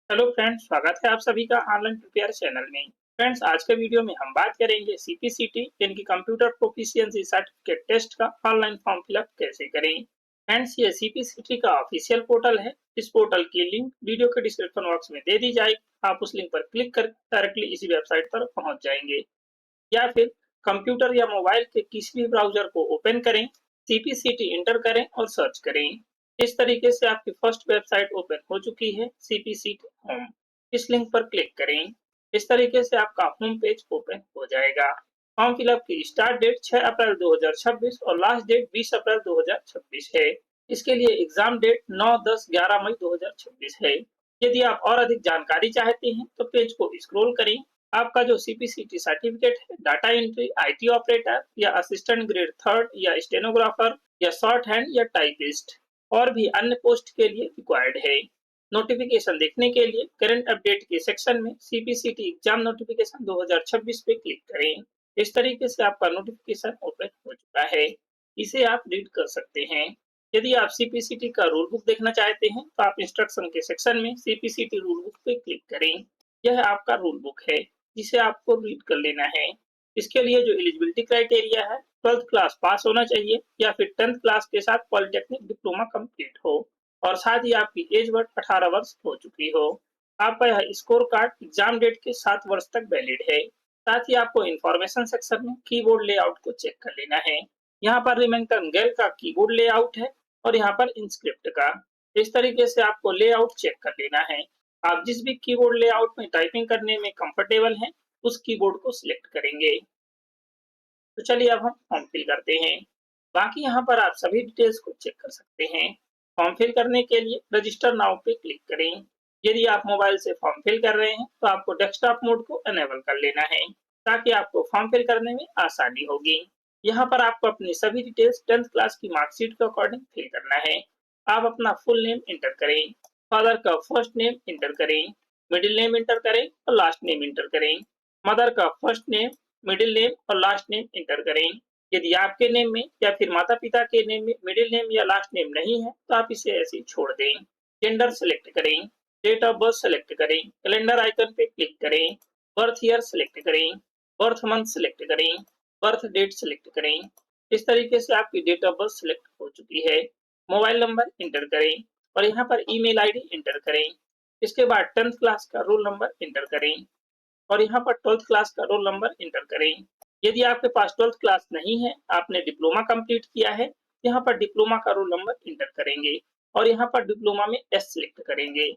Hello friends, स्वागत है आप सभी का ऑनलाइन प्रिपेयर चैनल में। फ्रेंड्स, आज के वीडियो में हम बात करेंगे सीपीसीटी यानी कि कंप्यूटर प्रोफिशिएंसी सर्टिफिकेट टेस्ट का ऑनलाइन फॉर्म फिलअप कैसे करें। फ्रेंड्स, ये सीपीसीटी का ऑफिशियल पोर्टल है। इस पोर्टल की लिंक वीडियो के डिस्क्रिप्शन बॉक्स में दे दी जाएगी। आप उस लिंक पर क्लिक कर डायरेक्टली इसी वेबसाइट पर पहुंच जाएंगे, या फिर कंप्यूटर या मोबाइल के किसी भी ब्राउजर को ओपन करें, सीपीसीटी इंटर करें और सर्च करें। इस तरीके से आपकी फर्स्ट वेबसाइट ओपन हो चुकी है, सीपीसीटी होम। इस लिंक पर क्लिक करें। इस तरीके से आपका होम पेज ओपन हो जाएगा। फॉर्म फिलअप की स्टार्ट डेट 6 अप्रैल 2026 और लास्ट डेट 20 अप्रैल 2026 है। इसके लिए एग्जाम डेट 9, 10, 11 मई 2026 है। यदि आप और अधिक जानकारी चाहते हैं तो पेज को स्क्रॉल करें। आपका जो सीपीसीटी सर्टिफिकेट है, डाटा एंट्री, आईटी ऑपरेटर या असिस्टेंट ग्रेड थर्ड या स्टेनोग्राफर या शॉर्ट हैंड या टाइपिस्ट और भी अन्य पोस्ट के लिए रिक्वायर्ड है। नोटिफिकेशन देखने के लिए करंट अपडेट के सेक्शन में सीपीसीटी एग्जाम नोटिफिकेशन 2026 पे क्लिक करें। इस तरीके से आपका नोटिफिकेशन ओपन हो चुका है। इसे आप रीड कर सकते हैं। यदि आप सीपीसीटी का रूल बुक देखना चाहते हैं तो आप इंस्ट्रक्शन के सेक्शन में सीपीसीटी रूल बुक पे क्लिक करें। यह आपका रूल बुक है जिसे आपको रीड कर लेना है। इसके लिए जो एलिजिबिलिटी क्राइटेरिया है, 12th क्लास पास होना चाहिए या फिर 10th क्लास के साथ पॉलिटेक्निक डिप्लोमा कंप्लीट हो और साथ ही आपकी एज वर्ग 18 वर्ष हो चुकी हो। आपका यह स्कोर कार्ड एग्जाम डेट के 7 वर्ष तक वैलिड है। साथ ही आपको इंफॉर्मेशन सेक्शन में कीबोर्ड लेआउट को चेक कर लेना है। यहाँ पर रिमेंगटन गेल का कीबोर्ड लेआउट है और यहाँ पर इंस्क्रिप्ट का। इस तरीके से आपको लेआउट चेक कर लेना है। आप जिस भी कीबोर्ड लेआउट में टाइपिंग करने में कंफर्टेबल हैं, उस कीबोर्ड को सिलेक्ट करेंगे। तो चलिए अब हम फॉर्म फिल करते हैं। बाकी यहाँ पर आप सभी डिटेल्स को चेक कर सकते हैं। फॉर्म फिल करने के लिए रजिस्टर नाउ पे क्लिक करें। यदि आप मोबाइल से फॉर्म फिल कर रहे हैं तो आपको डेस्कटॉप मोड को अनेबल कर लेना है ताकि आपको फॉर्म फिल करने में आसानी होगी। यहाँ पर आपको अपनी सभी डिटेल्स 10th क्लास की मार्कशीट के अकॉर्डिंग फिल करना है। आप अपना फुल नेम इंटर करें, फादर का फर्स्ट नेम इंटर करें, मिडिल नेम इंटर करें और लास्ट नेम इंटर करें। मदर का फर्स्ट नेम, मिडिल नेम और लास्ट नेम इंटर करें। यदि आपके नेम में या फिर माता पिता के नेम में मिडिल नेम या लास्ट नेम नहीं है तो आप इसे ऐसे ही छोड़ दें। जेंडर सेलेक्ट करें, डेट ऑफ बर्थ सेलेक्ट करें, कैलेंडर आइकन पे क्लिक करें, बर्थ ईयर सेलेक्ट करें, बर्थ मंथ सेलेक्ट करें, बर्थ डेट सेलेक्ट करें। इस तरीके से आपकी डेट ऑफ बर्थ सेलेक्ट हो चुकी है। मोबाइल नंबर इंटर करें और यहाँ पर ईमेल आईडी इंटर करें। इसके बाद 10th क्लास का रोल नंबर इंटर करें और यहाँ पर 12th क्लास का रोल नंबर इंटर करें। यदि आपके पास 12th क्लास नहीं है, आपने डिप्लोमा कंप्लीट किया है, यहाँ पर डिप्लोमा का रोल नंबर इंटर करेंगे और यहाँ पर डिप्लोमा में एस सिलेक्ट करेंगे।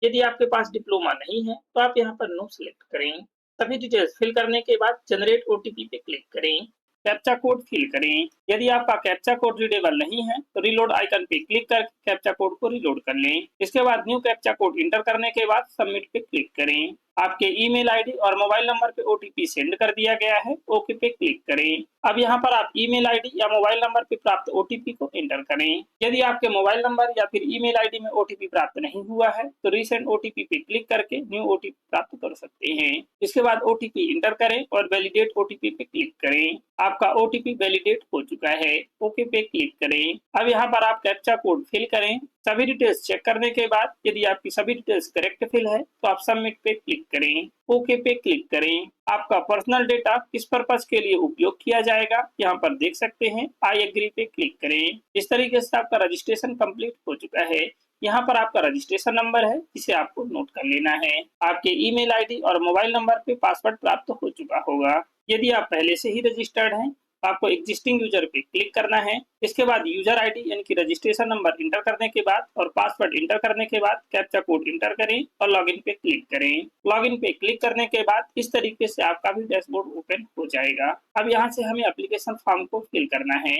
यदि आपके पास डिप्लोमा नहीं है तो आप यहाँ पर नो सिलेक्ट करें। सभी डिटेल्स फिल करने के बाद जनरेट ओटीपी पे क्लिक करें। कैप्चा कोड फिल करें। यदि आपका कैप्चा कोड रीडेबल नहीं है तो रिलोड आइकन पे क्लिक करके कैप्चा कोड को रिलोड कर लें। इसके बाद न्यू कैप्चा कोड इंटर करने के बाद सबमिट पे क्लिक करें। आपके ईमेल आईडी और मोबाइल नंबर पे ओटीपी सेंड कर दिया गया है, ओके पे क्लिक करें। अब यहाँ पर आप ईमेल आईडी या मोबाइल नंबर पे प्राप्त ओटीपी को एंटर करें। यदि आपके मोबाइल नंबर या फिर ईमेल आईडी में ओटीपी प्राप्त नहीं हुआ है तो रीसेंट ओटीपी पे क्लिक करके न्यू ओटीपी प्राप्त कर सकते हैं। इसके बाद ओटीपी इंटर करें और वैलिडेट ओटीपी पे क्लिक करें। आपका ओटीपी वैलिडेट हो चुका है, ओके पे क्लिक करें। अब यहाँ पर आप कैप्चा कोड फिल करें। सभी डिटेल्स चेक करने के बाद यदि आपकी सभी डिटेल्स करेक्ट फिल है तो आप सबमिट पे क्लिक करें, ओके पे क्लिक करें। आपका पर्सनल डेटा किस पर्पस के लिए उपयोग किया जाएगा यहाँ पर देख सकते हैं, आई एग्री पे क्लिक करें। इस तरीके से आपका रजिस्ट्रेशन कंप्लीट हो चुका है। यहाँ पर आपका रजिस्ट्रेशन नंबर है जिसे आपको नोट कर लेना है। आपके ईमेल आईडी और मोबाइल नंबर पे पासवर्ड प्राप्त हो चुका होगा। यदि आप पहले से ही रजिस्टर्ड हैं आपको एग्जिस्टिंग यूजर पे क्लिक करना है। इसके बाद यूजर आईडी यानी कि रजिस्ट्रेशन नंबर इंटर करने के बाद और पासवर्ड इंटर करने के बाद कैप्चा कोड इंटर करें और लॉगिन पे क्लिक करें। लॉगिन पे क्लिक करने के बाद इस तरीके से आपका भी डैशबोर्ड ओपन हो जाएगा। अब यहाँ से हमें एप्लीकेशन फॉर्म को फिल करना है।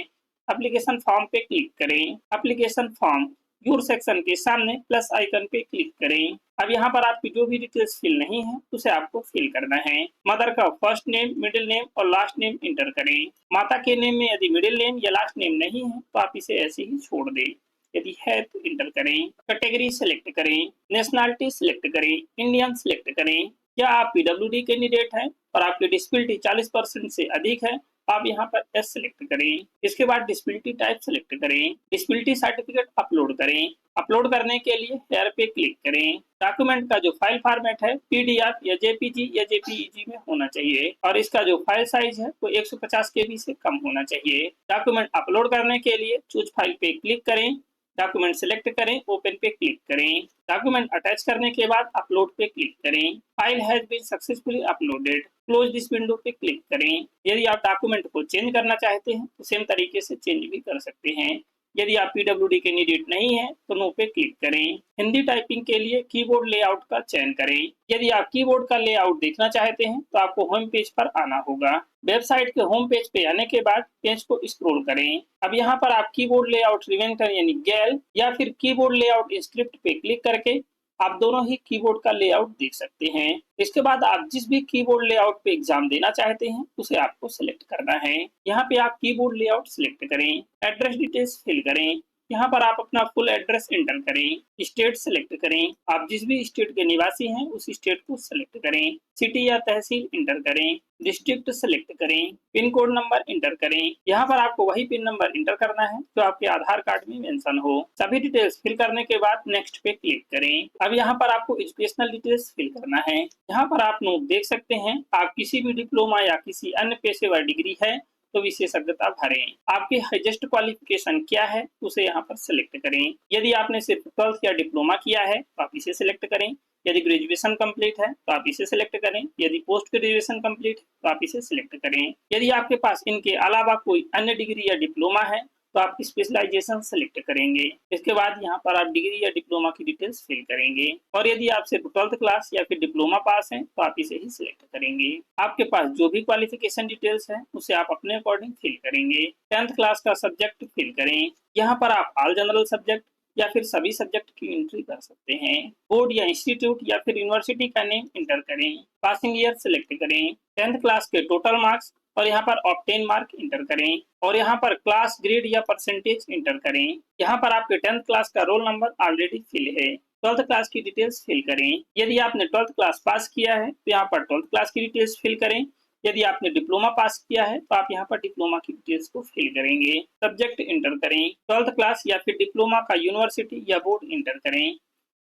एप्लीकेशन फॉर्म पे क्लिक करें। एप्लीकेशन फॉर्म योर सेक्शन के सामने प्लस आइकन पे क्लिक करें। अब यहाँ पर आपकी जो भी डिटेल्स फिल नहीं है उसे आपको फिल करना है। मदर का फर्स्ट नेम, मिडिल नेम और लास्ट नेम इंटर करें। माता के नेम में यदि मिडिल नेम या लास्ट नेम नहीं है तो आप इसे ऐसे ही छोड़ दें। यदि है तो इंटर करें। कैटेगरी सेलेक्ट करें, नेशनलिटी सेलेक्ट करें, इंडियन सेलेक्ट करें। या आप पीडब्ल्यूडी कैंडिडेट हैं और आपकी डिसेबिलिटी 40% से अधिक है आप यहाँ पर एस सेलेक्ट करें। इसके बाद डिसेबिलिटी टाइप सेलेक्ट करें। डिसेबिलिटी सर्टिफिकेट अपलोड करें। अपलोड करने के लिए हेयर पे क्लिक करें। डॉक्यूमेंट का जो फाइल फॉर्मेट है पीडीएफ या जेपीजी या जेपीईजी में होना चाहिए और इसका जो फाइल साइज है वो 150 केबी से कम होना चाहिए। डॉक्यूमेंट अपलोड करने के लिए चूज फाइल पे क्लिक करें, डॉक्यूमेंट सिलेक्ट करें, ओपन पे क्लिक करें। डॉक्यूमेंट अटैच करने के बाद अपलोड पे क्लिक करें। File has been successfully uploaded, close this window पे क्लिक करें। यदि आप डॉक्यूमेंट को चेंज करना चाहते हैं तो सेम तरीके से चेंज भी कर सकते हैं। यदि आप पीडब्ल्यूडी कैंडिडेट नहीं है तो नो पे क्लिक करें। हिंदी टाइपिंग के लिए कीबोर्ड लेआउट का चयन करें। यदि आप कीबोर्ड का लेआउट देखना चाहते हैं तो आपको होम पेज पर आना होगा। वेबसाइट के होम पेज पे आने के बाद पेज को स्क्रॉल करें। अब यहाँ पर आप कीबोर्ड लेआउट रिवेंटर यानी गैल या फिर कीबोर्ड लेआउट स्क्रिप्ट पे क्लिक करके आप दोनों ही कीबोर्ड का लेआउट देख सकते हैं। इसके बाद आप जिस भी कीबोर्ड लेआउट पे एग्जाम देना चाहते हैं उसे आपको सिलेक्ट करना है। यहाँ पे आप कीबोर्ड लेआउट सिलेक्ट करें, एड्रेस डिटेल्स फिल करें। यहाँ पर आप अपना फुल एड्रेस एंटर करें, स्टेट सेलेक्ट करें, आप जिस भी स्टेट के निवासी हैं उस स्टेट को सेलेक्ट करें, सिटी या तहसील एंटर करें, डिस्ट्रिक्ट सेलेक्ट करें, पिन कोड नंबर एंटर करें। यहाँ पर आपको वही पिन नंबर एंटर करना है जो आपके आधार कार्ड में मेंशन हो। सभी डिटेल्स फिल करने के बाद नेक्स्ट पे क्लिक करें। अब यहाँ पर आपको एजुकेशनल डिटेल्स फिल करना है। यहाँ पर आप नोट देख सकते हैं, आप किसी भी डिप्लोमा या किसी अन्य पेशेवर डिग्री है तो विशेषज्ञता भरें। आपकी हाईएस्ट क्वालिफिकेशन क्या है उसे यहाँ पर सिलेक्ट करें। यदि आपने सिर्फ 12th या डिप्लोमा किया है तो आप इसे सिलेक्ट करें। यदि ग्रेजुएशन कंप्लीट है तो आप इसे सिलेक्ट करें। यदि पोस्ट ग्रेजुएशन कंप्लीट है तो आप इसे सिलेक्ट करें। यदि आपके पास इनके अलावा कोई अन्य डिग्री या डिप्लोमा है तो आप स्पेशलाइजेशन सेलेक्ट करेंगे। इसके बाद यहाँ पर आप डिग्री या डिप्लोमा की डिटेल्स फिल करेंगे और यदि आप सिर्फ 12th क्लास या फिर डिप्लोमा पास हैं तो आप इसे ही सिलेक्ट करेंगे। आपके पास जो भी क्वालिफिकेशन डिटेल्स है उसे आप अपने अकॉर्डिंग फिल करेंगे। 10th क्लास का सब्जेक्ट फिल करें। यहाँ पर आप ऑल जनरल सब्जेक्ट या फिर सभी सब्जेक्ट की एंट्री कर सकते हैं। बोर्ड या इंस्टीट्यूट या फिर यूनिवर्सिटी का नेम एंटर करें। पासिंग ईयर सिलेक्ट करें। 10th क्लास के टोटल मार्क्स और यहाँ पर ऑब्टेन मार्क एंटर करें और यहाँ पर क्लास ग्रेड या परसेंटेज एंटर करें। यहाँ पर आपके 10th क्लास का रोल नंबर ऑलरेडी फिल है। 12th क्लास की डिटेल्स फिल करें। यदि आपने 12th क्लास पास किया है तो यहाँ पर 12th क्लास की डिटेल्स फिल करें। यदि आपने डिप्लोमा पास किया है तो आप यहाँ पर डिप्लोमा की डिटेल्स को फिल करेंगे। सब्जेक्ट एंटर करें। 12th क्लास या फिर डिप्लोमा का यूनिवर्सिटी या बोर्ड एंटर करें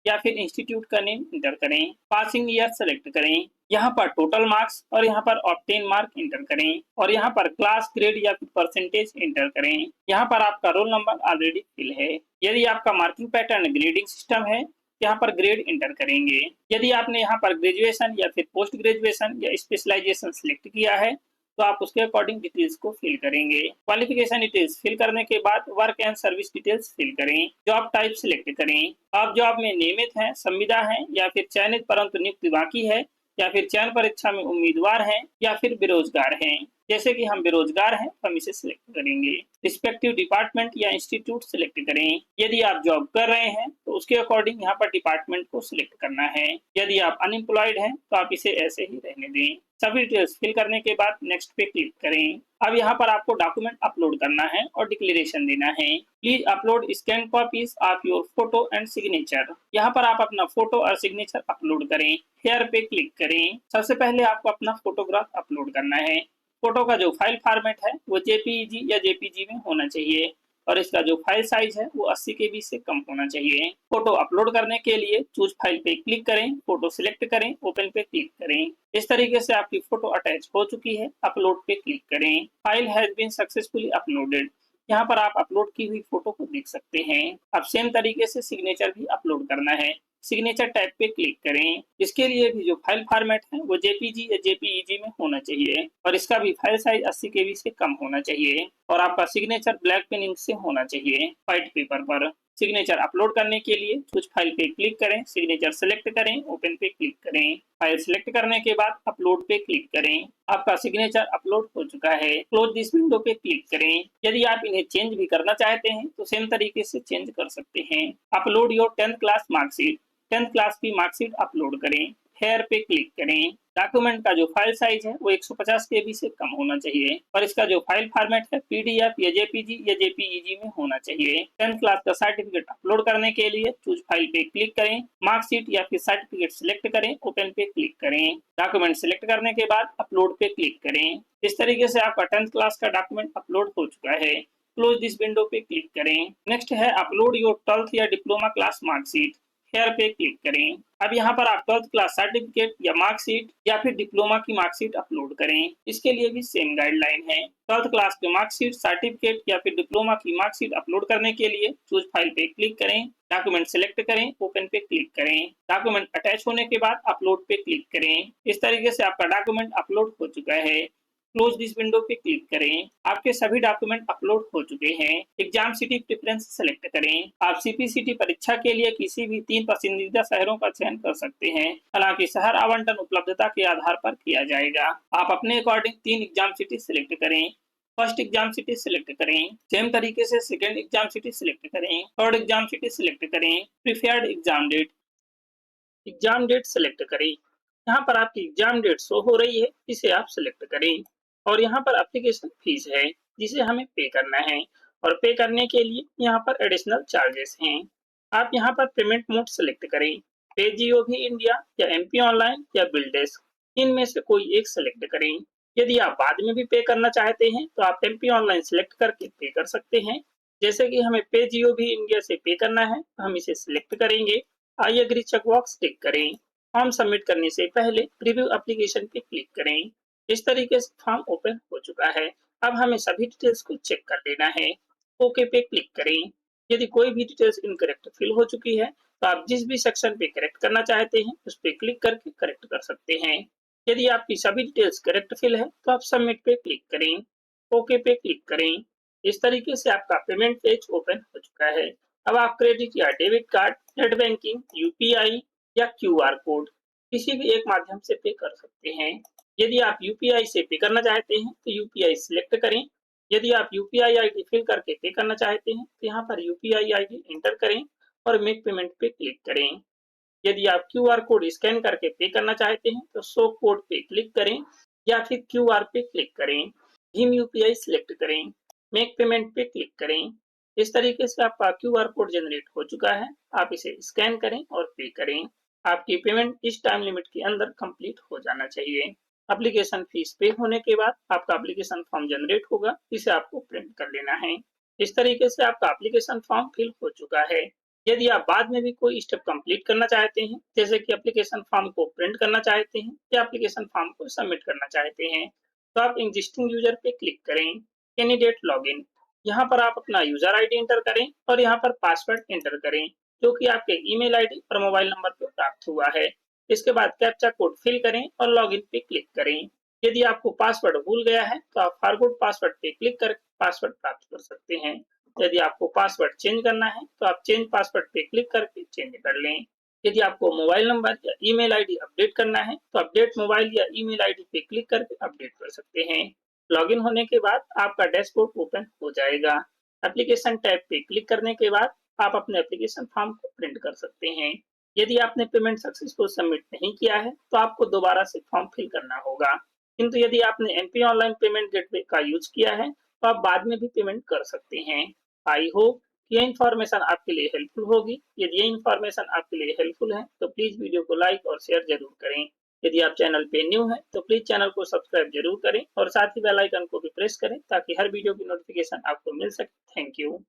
या फिर इंस्टीट्यूट का नेम एंटर करें। पासिंग ईयर सेलेक्ट करें। यहाँ पर टोटल मार्क्स और यहाँ पर ऑब्टेन मार्क एंटर करें और यहाँ पर क्लास ग्रेड या फिर परसेंटेज एंटर करें। यहाँ पर आपका रोल नंबर ऑलरेडी फिल है। यदि आपका मार्किंग पैटर्न ग्रेडिंग सिस्टम है यहाँ पर ग्रेड एंटर करेंगे। यदि आपने यहाँ पर ग्रेजुएशन या फिर पोस्ट ग्रेजुएशन या स्पेशलाइजेशन सिलेक्ट किया है तो आप उसके अकॉर्डिंग डिटेल्स को फिल करेंगे। क्वालिफिकेशन डिटेल्स फिल करने के बाद work and service details fill करें। जॉब टाइप सिलेक्ट करें। आप जॉब में नियमित हैं, संविदा हैं या फिर चयनित परंतु नियुक्ति बाकी है या फिर चयन परीक्षा में उम्मीदवार हैं या फिर बेरोजगार हैं। जैसे कि हम बेरोजगार हैं तो हम इसे सिलेक्ट करेंगे। रिस्पेक्टिव डिपार्टमेंट या इंस्टीट्यूट सिलेक्ट करें। यदि आप जॉब कर रहे हैं तो उसके अकॉर्डिंग यहाँ पर डिपार्टमेंट को सिलेक्ट करना है। यदि आप अनएम्प्लॉयड हैं तो आप इसे ऐसे ही रहने दें। सभी डिटेल्स फिल करने के बाद नेक्स्ट पे क्लिक करें। अब यहाँ पर आपको डॉक्यूमेंट अपलोड करना है और डिक्लेरेशन देना है। Please upload scan copies of your photo and signature. यहाँ पर आप अपना फोटो और सिग्नेचर अपलोड करें। हेयर पे क्लिक करें। सबसे पहले आपको अपना फोटोग्राफ अपलोड करना है। फोटो का जो फाइल फॉर्मेट है वो जेपीईजी या जेपीजी में होना चाहिए और इसका जो फाइल साइज है वो 80 केबी से कम होना चाहिए। फोटो अपलोड करने के लिए चूज फाइल पे क्लिक करें, फोटो सिलेक्ट करें, ओपन पे क्लिक करें। इस तरीके से आपकी फोटो अटैच हो चुकी है। अपलोड पे क्लिक करें। File has been successfully uploaded. यहाँ पर आप अपलोड की हुई फोटो को देख सकते हैं। अब सेम तरीके से सिग्नेचर भी अपलोड करना है। सिग्नेचर टैब पे क्लिक करें। इसके लिए भी जो फाइल फॉर्मेट है वो जेपीजी या जेपीईजी में होना चाहिए और इसका भी फाइल साइज 80 केबी से कम होना चाहिए और आपका सिग्नेचर ब्लैक पेन इंक से होना चाहिए व्हाइट पेपर पर। सिग्नेचर अपलोड करने के लिए कुछ फाइल पे क्लिक करें, सिग्नेचर सेलेक्ट करें, ओपन पे क्लिक करें। फाइल सिलेक्ट करने के बाद अपलोड पे क्लिक करें। आपका सिग्नेचर अपलोड हो चुका है। क्लोज दिस विंडो पे क्लिक करें। यदि आप इन्हें चेंज भी करना चाहते हैं तो सेम तरीके से चेंज कर सकते हैं। Upload your 10th class marksheet. 10th class की मार्कशीट अपलोड करें। हेयर पे क्लिक करें। डॉक्यूमेंट का जो फाइल साइज है वो 150 केबी से कम होना चाहिए और इसका जो फाइल फॉर्मेट है पीडीएफ या जेपीजी या जेपीईजी में होना चाहिए। 10th क्लास का सर्टिफिकेट अपलोड करने के लिए चूज फाइल पे क्लिक करें, मार्कशीट या फिर सर्टिफिकेट सिलेक्ट करें, ओपन पे क्लिक करें। डॉक्यूमेंट सिलेक्ट करने के बाद अपलोड पे क्लिक करें। इस तरीके से आपका 10th क्लास का डॉक्यूमेंट अपलोड हो चुका है। क्लोज दिस विंडो पे क्लिक करें। नेक्स्ट है अपलोड योर 12th या डिप्लोमा क्लास मार्कशीट, हेयर पे क्लिक करें। अब यहाँ पर आप 12th क्लास सर्टिफिकेट या मार्कशीट या फिर डिप्लोमा की मार्कशीट अपलोड करें। इसके लिए भी सेम गाइडलाइन है। 12th क्लास की मार्कशीट, सर्टिफिकेट या फिर डिप्लोमा की मार्कशीट अपलोड करने के लिए चूज फाइल पे क्लिक करें, डॉक्यूमेंट सिलेक्ट करें, ओपन पे क्लिक करें। डॉक्यूमेंट अटैच होने के बाद अपलोड पे क्लिक करें। इस तरीके से आपका डॉक्यूमेंट अपलोड हो चुका है। क्लोज दिस विंडो पे क्लिक करें। आपके सभी डॉक्यूमेंट अपलोड हो चुके हैं। एग्जाम सिटी प्रेफरेंस सेलेक्ट करें। आप सीपीसीटी परीक्षा के लिए किसी भी 3 पसंदीदा शहरों का चयन कर सकते हैं। हालांकि शहर आवंटन उपलब्धता के आधार पर किया जाएगा। आप अपने अकॉर्डिंग 3 एग्जाम सिटी सिलेक्ट करें। फर्स्ट एग्जाम सिटी सिलेक्ट करें। सेम तरीके से सेकंड एग्जाम सिटी सिलेक्ट करें। थर्ड एग्जाम सिटी सिलेक्ट करें। प्रीफर्ड एग्जाम डेट सिलेक्ट करें। यहाँ पर आपकी एग्जाम डेट शो हो रही है, इसे आप सिलेक्ट करें। और यहाँ पर एप्लीकेशन फीस है जिसे हमें पे करना है, और पे करने के लिए यहाँ पर एडिशनल चार्जेस हैं। आप यहाँ पर पेमेंट मोड सिलेक्ट करें। पे जीओवी इंडिया या एमपी ऑनलाइन या बिल डेस्क, इनमें से कोई एक सिलेक्ट करें। यदि आप बाद में भी पे करना चाहते हैं तो आप एमपी ऑनलाइन सिलेक्ट करके पे कर सकते हैं। जैसे कि हमें पे जीओवी इंडिया से पे करना है तो हम इसे सिलेक्ट करेंगे। आई एग्री चेक बॉक्स टिक करें। फॉर्म सबमिट करने से पहले प्रीव्यू एप्लीकेशन पे क्लिक करें। इस तरीके से फॉर्म ओपन हो चुका है। अब हमें सभी डिटेल्स को चेक कर लेना है। ओके पे क्लिक करें। यदि कोई भी डिटेल्स इनकरेक्ट फिल हो चुकी है तो आप जिस भी सेक्शन पे करेक्ट करना चाहते हैं उस पे क्लिक करके करेक्ट कर सकते हैं। यदि आपकी सभी डिटेल्स करेक्ट फिल है तो आप सबमिट पे क्लिक करें। ओके पे क्लिक करें। इस तरीके से आपका पेमेंट पेज ओपन हो चुका है। अब आप क्रेडिट या debit card, net banking, UPI या क्यूआर कोड किसी भी एक माध्यम से पे कर सकते हैं। यदि आप यूपीआई से पे करना चाहते हैं तो यूपीआई सिलेक्ट करें। यदि आप यूपीआई आईडी फिल करके पे करना चाहते हैं तो यहाँ पर यूपीआई आईडी एंटर करें और मेक पेमेंट पे क्लिक करें। यदि आप क्यूआर कोड स्कैन करके पे करना चाहते हैं तो शो कोड पे क्लिक करें या फिर क्यूआर पे क्लिक करें। भीम यूपीआई सिलेक्ट करें, मेक पेमेंट पे क्लिक करें। इस तरीके से आपका क्यूआर कोड जनरेट हो चुका है। आप इसे स्कैन करें और पे करें। आपकी पेमेंट इस टाइम लिमिट के अंदर कंप्लीट हो जाना चाहिए। एप्लीकेशन फीस पे होने के बाद आपका एप्लीकेशन फॉर्म जनरेट होगा, इसे आपको प्रिंट कर लेना है। इस तरीके से आपका एप्लीकेशन फॉर्म फिल हो चुका है। यदि आप बाद में भी कोई स्टेप कंप्लीट करना चाहते हैं, जैसे कि एप्लीकेशन फॉर्म को प्रिंट करना चाहते हैं या एप्लीकेशन फॉर्म को सबमिट करना चाहते हैं, तो आप एग्जिस्टिंग यूजर पे क्लिक करें। कैंडिडेट लॉगिन, यहाँ पर आप अपना यूजर आईडी एंटर करें और यहाँ पर पासवर्ड एंटर करें जो कि आपके ईमेल आईडी और मोबाइल नंबर पर प्राप्त हुआ है। इसके बाद कैप्चा कोड फिल करें और लॉगिन पे क्लिक करें। यदि आपको पासवर्ड भूल गया है तो आप फॉरगॉट पासवर्ड पे क्लिक कर पासवर्ड प्राप्त कर सकते हैं। यदि आपको पासवर्ड चेंज करना है तो आप चेंज पासवर्ड पे क्लिक करके चेंज कर लें। यदि आपको मोबाइल नंबर या ईमेल आईडी अपडेट करना है तो अपडेट मोबाइल या ईमेल आईडी पे क्लिक करके अपडेट कर सकते हैं। लॉगिन होने के बाद आपका डैशबोर्ड ओपन हो जाएगा। एप्लीकेशन टैब पे क्लिक करने के बाद आप अपने एप्लीकेशन फॉर्म को प्रिंट कर सकते हैं। यदि आपने पेमेंट सक्सेसफुल सबमिट नहीं किया है तो आपको दोबारा से फॉर्म फिल करना होगा। किंतु यदि आपने एमपी ऑनलाइन पेमेंट गेटवे का यूज किया है तो आप बाद में भी पेमेंट कर सकते हैं। आई होप ये इन्फॉर्मेशन आपके लिए हेल्पफुल होगी। यदि ये इन्फॉर्मेशन आपके लिए हेल्पफुल है तो प्लीज वीडियो को लाइक और शेयर जरूर करें। यदि आप चैनल पे न्यू हैं तो प्लीज चैनल को सब्सक्राइब जरूर करें और साथ ही बेल आइकन को भी प्रेस करें ताकि हर वीडियो की नोटिफिकेशन आपको मिल सके। Thank you.